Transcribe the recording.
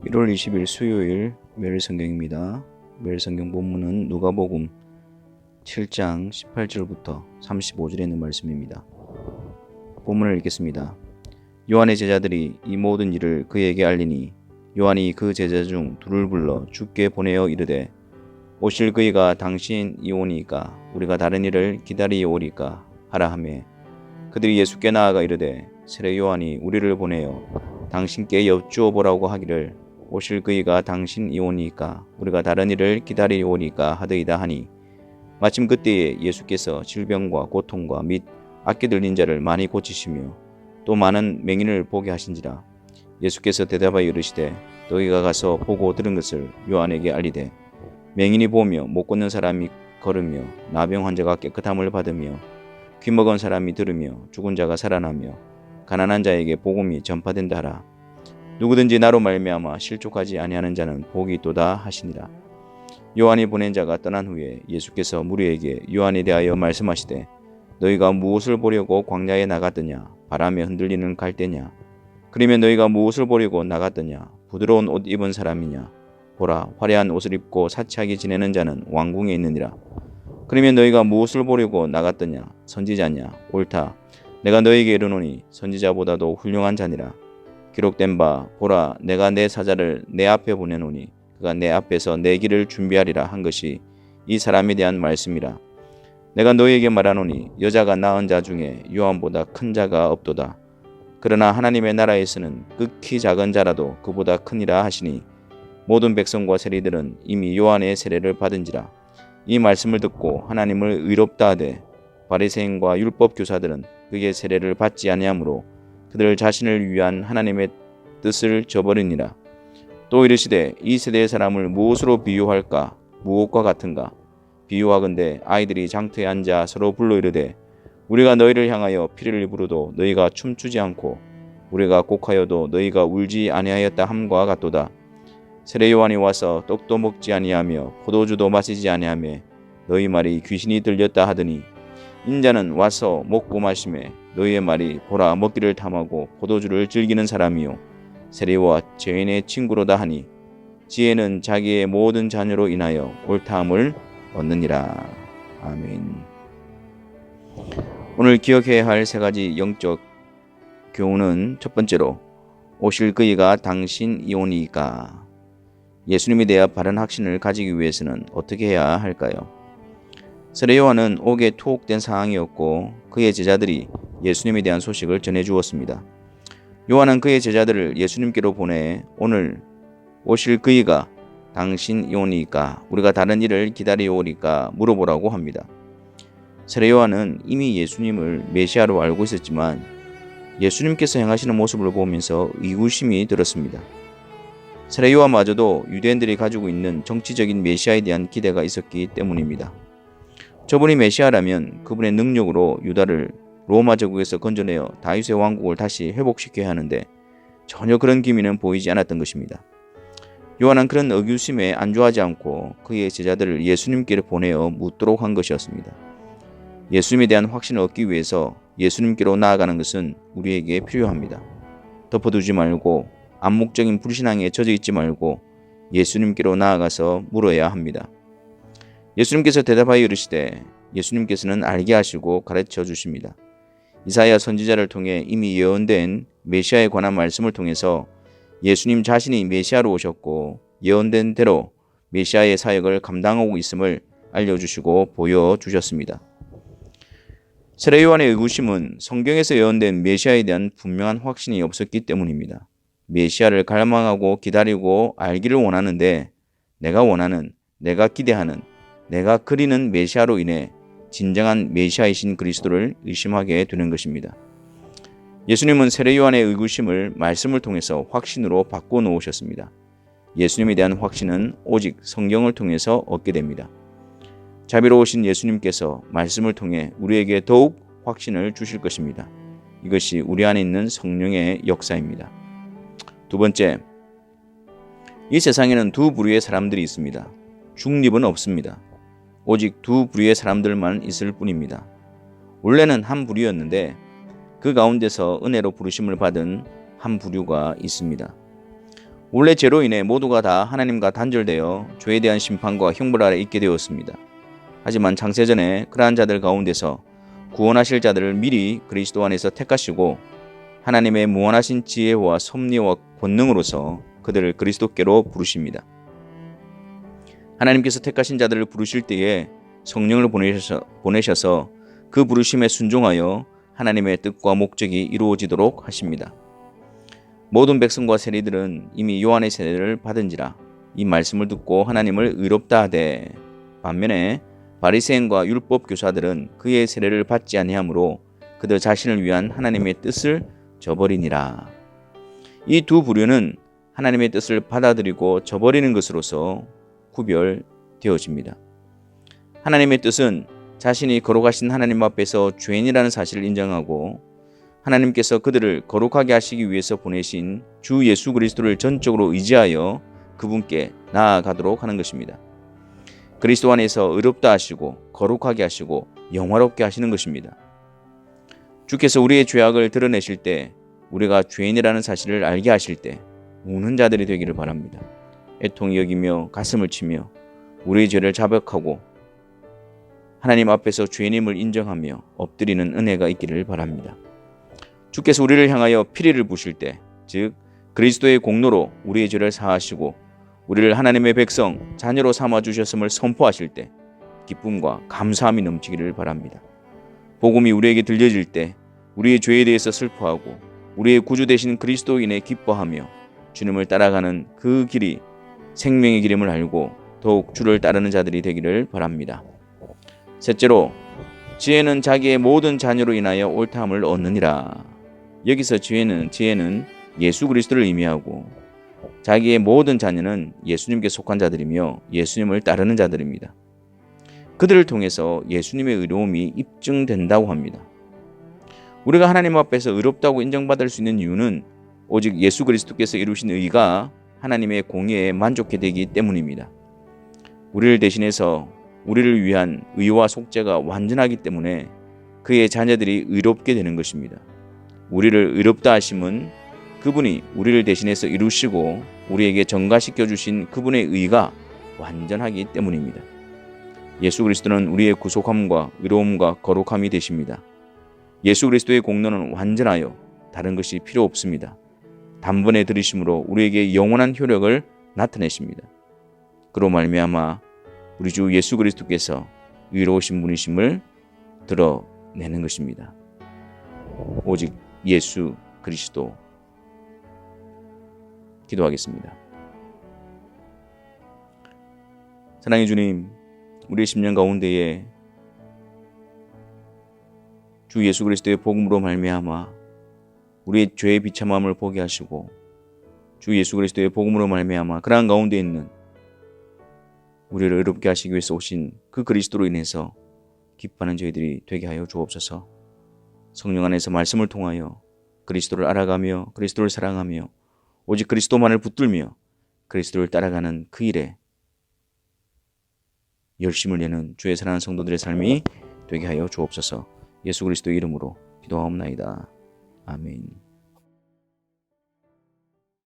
1월 20일 수요일 매일성경입니다. 매일성경 본문은 누가복음 7장 18절부터 35절에 있는 말씀입니다. 본문을 읽겠습니다. 요한의 제자들이 이 모든 일을 그에게 알리니 요한이 그 제자 중 둘을 불러 주께 보내어 이르되 오실 그이가 당신이 오니까 우리가 다른 일을 기다리오리까 하라 하매 그들이 예수께 나아가 이르되 세례 요한이 우리를 보내어 당신께 여쭈어 보라고 하기를 오실 그이가 당신이 오니까 우리가 다른 일을 기다리오니까 하더이다 하니 마침 그때에 예수께서 질병과 고통과 및 악기 들린 자를 많이 고치시며 또 많은 맹인을 보게 하신지라. 예수께서 대답하여 이르시되 너희가 가서 보고 들은 것을 요한에게 알리되 맹인이 보며 못 걷는 사람이 걸으며 나병 환자가 깨끗함을 받으며 귀먹은 사람이 들으며 죽은 자가 살아나며 가난한 자에게 복음이 전파된다 하라. 누구든지 나로 말미암아 실족하지 아니하는 자는 복이 있도다 하시니라. 요한이 보낸 자가 떠난 후에 예수께서 무리에게 요한에 대하여 말씀하시되 너희가 무엇을 보려고 광야에 나갔더냐? 바람에 흔들리는 갈대냐? 그러면 너희가 무엇을 보려고 나갔더냐? 부드러운 옷 입은 사람이냐? 보라, 화려한 옷을 입고 사치하게 지내는 자는 왕궁에 있느니라. 그러면 너희가 무엇을 보려고 나갔더냐? 선지자냐? 옳다. 내가 너희에게 이르노니 선지자보다도 훌륭한 자니라. 기록된 바 보라, 내가 내 사자를 내 앞에 보내노니 그가 내 앞에서 내 길을 준비하리라 한 것이 이 사람에 대한 말씀이라. 내가 너희에게 말하노니 여자가 낳은 자 중에 요한보다 큰 자가 없도다. 그러나 하나님의 나라에서는 극히 작은 자라도 그보다 크니라 하시니 모든 백성과 세리들은 이미 요한의 세례를 받은지라. 이 말씀을 듣고 하나님을 의롭다 하되 바리새인과 율법 교사들은 그의 세례를 받지 아니하므로 그들 자신을 위한 하나님의 뜻을 저버리니라. 또 이르시되 이 세대의 사람을 무엇으로 비유할까? 무엇과 같은가? 비유하건대 아이들이 장터에 앉아 서로 불러 이르되 우리가 너희를 향하여 피를 부르도 너희가 춤추지 않고 우리가 곡하여도 너희가 울지 아니하였다 함과 같도다. 세례 요한이 와서 떡도 먹지 아니하며 포도주도 마시지 아니하며 너희 말이 귀신이 들렸다 하더니 인자는 와서 먹고 마시매 너희의 말이 보라 먹기를 탐하고 포도주를 즐기는 사람이요 세리와 죄인의 친구로다 하니 지혜는 자기의 모든 자녀로 인하여 옳다함을 얻느니라. 아멘. 오늘 기억해야 할 세 가지 영적 교훈은 첫 번째로 오실 그이가 당신이 오니까. 예수님에 대한 바른 확신을 가지기 위해서는 어떻게 해야 할까요? 세례 요한은 옥에 투옥된 상황이었고 그의 제자들이 예수님에 대한 소식을 전해주었습니다. 요한은 그의 제자들을 예수님께로 보내 오늘 오실 그이가 당신이 오니까 우리가 다른 일을 기다리오리까 물어보라고 합니다. 세례 요한은 이미 예수님을 메시아로 알고 있었지만 예수님께서 행하시는 모습을 보면서 의구심이 들었습니다. 세례 요한마저도 유대인들이 가지고 있는 정치적인 메시아에 대한 기대가 있었기 때문입니다. 저분이 메시아라면 그분의 능력으로 유다를 로마 제국에서 건져내어 다윗의 왕국을 다시 회복시켜야 하는데 전혀 그런 기미는 보이지 않았던 것입니다. 요한은 그런 의구심에 안주하지 않고 그의 제자들을 예수님께로 보내어 묻도록 한 것이었습니다. 예수님에 대한 확신을 얻기 위해서 예수님께로 나아가는 것은 우리에게 필요합니다. 덮어두지 말고 암묵적인 불신앙에 젖어 있지 말고 예수님께로 나아가서 물어야 합니다. 예수님께서 대답하여 이르시되 예수님께서는 알게 하시고 가르쳐 주십니다. 이사야 선지자를 통해 이미 예언된 메시아에 관한 말씀을 통해서 예수님 자신이 메시아로 오셨고 예언된 대로 메시아의 사역을 감당하고 있음을 알려주시고 보여주셨습니다. 세례 요한의 의구심은 성경에서 예언된 메시아에 대한 분명한 확신이 없었기 때문입니다. 메시아를 갈망하고 기다리고 알기를 원하는데 내가 원하는, 내가 기대하는, 내가 그리는 메시아로 인해 진정한 메시아이신 그리스도를 의심하게 되는 것입니다. 예수님은 세례 요한의 의구심을 말씀을 통해서 확신으로 바꿔 놓으셨습니다. 예수님에 대한 확신은 오직 성경을 통해서 얻게 됩니다. 자비로우신 예수님께서 말씀을 통해 우리에게 더욱 확신을 주실 것입니다. 이것이 우리 안에 있는 성령의 역사입니다. 두 번째, 이 세상에는 두 부류의 사람들이 있습니다. 중립은 없습니다. 오직 두 부류의 사람들만 있을 뿐입니다. 원래는 한 부류였는데 그 가운데서 은혜로 부르심을 받은 한 부류가 있습니다. 원래 죄로 인해 모두가 다 하나님과 단절되어 죄에 대한 심판과 형벌 아래 있게 되었습니다. 하지만 창세전에 그러한 자들 가운데서 구원하실 자들을 미리 그리스도 안에서 택하시고 하나님의 무한하신 지혜와 섭리와 권능으로서 그들을 그리스도께로 부르십니다. 하나님께서 택하신 자들을 부르실 때에 성령을 보내셔서 그 부르심에 순종하여 하나님의 뜻과 목적이 이루어지도록 하십니다. 모든 백성과 세리들은 이미 요한의 세례를 받은지라 이 말씀을 듣고 하나님을 의롭다 하되, 반면에 바리새인과 율법 교사들은 그의 세례를 받지 아니하므로 그들 자신을 위한 하나님의 뜻을 저버리니라. 이 두 부류는 하나님의 뜻을 받아들이고 저버리는 것으로서 구별되어집니다. 하나님의 뜻은 자신이 거룩하신 하나님 앞에서 죄인이라는 사실을 인정하고 하나님께서 그들을 거룩하게 하시기 위해서 보내신 주 예수 그리스도를 전적으로 의지하여 그분께 나아가도록 하는 것입니다. 그리스도 안에서 의롭다 하시고 거룩하게 하시고 영화롭게 하시는 것입니다. 주께서 우리의 죄악을 드러내실 때, 우리가 죄인이라는 사실을 알게 하실 때 우는 자들이 되기를 바랍니다. 애통히 여기며 가슴을 치며 우리의 죄를 자백하고 하나님 앞에서 죄인임을 인정하며 엎드리는 은혜가 있기를 바랍니다. 주께서 우리를 향하여 피리를 부실 때, 즉 그리스도의 공로로 우리의 죄를 사하시고 우리를 하나님의 백성, 자녀로 삼아주셨음을 선포하실 때 기쁨과 감사함이 넘치기를 바랍니다. 복음이 우리에게 들려질 때 우리의 죄에 대해서 슬퍼하고 우리의 구주 되신 그리스도인에 기뻐하며 주님을 따라가는 그 길이 생명의 길임을 알고 더욱 주를 따르는 자들이 되기를 바랍니다. 셋째로, 지혜는 자기의 모든 자녀로 인하여 옳다함을 얻느니라. 여기서 지혜는 예수 그리스도를 의미하고 자기의 모든 자녀는 예수님께 속한 자들이며 예수님을 따르는 자들입니다. 그들을 통해서 예수님의 의로움이 입증된다고 합니다. 우리가 하나님 앞에서 의롭다고 인정받을 수 있는 이유는 오직 예수 그리스도께서 이루신 의가 하나님의 공의에 만족해 되기 때문입니다. 우리를 대신해서 우리를 위한 의와 속죄가 완전하기 때문에 그의 자녀들이 의롭게 되는 것입니다. 우리를 의롭다 하심은 그분이 우리를 대신해서 이루시고 우리에게 전가시켜 주신 그분의 의가 완전하기 때문입니다. 예수 그리스도는 우리의 구속함과 의로움과 거룩함이 되십니다. 예수 그리스도의 공로는 완전하여 다른 것이 필요 없습니다. 단번에 들이심으로 우리에게 영원한 효력을 나타내십니다. 그로 말미암아 우리 주 예수 그리스도께서 의로우신 분이심을 드러내는 것입니다. 오직 예수 그리스도. 기도하겠습니다. 사랑의 주님, 우리의 심령 가운데에 주 예수 그리스도의 복음으로 말미암아 우리의 죄의 비참함을 보게 하시고 주 예수 그리스도의 복음으로 말미암아 그러한 가운데 있는 우리를 의롭게 하시기 위해서 오신 그 그리스도로 인해서 기뻐하는 저희들이 되게 하여 주옵소서. 성령 안에서 말씀을 통하여 그리스도를 알아가며 그리스도를 사랑하며 오직 그리스도만을 붙들며 그리스도를 따라가는 그 일에 열심을 내는 주의 사랑하는 성도들의 삶이 되게 하여 주옵소서. 예수 그리스도의 이름으로 기도하옵나이다. 아멘.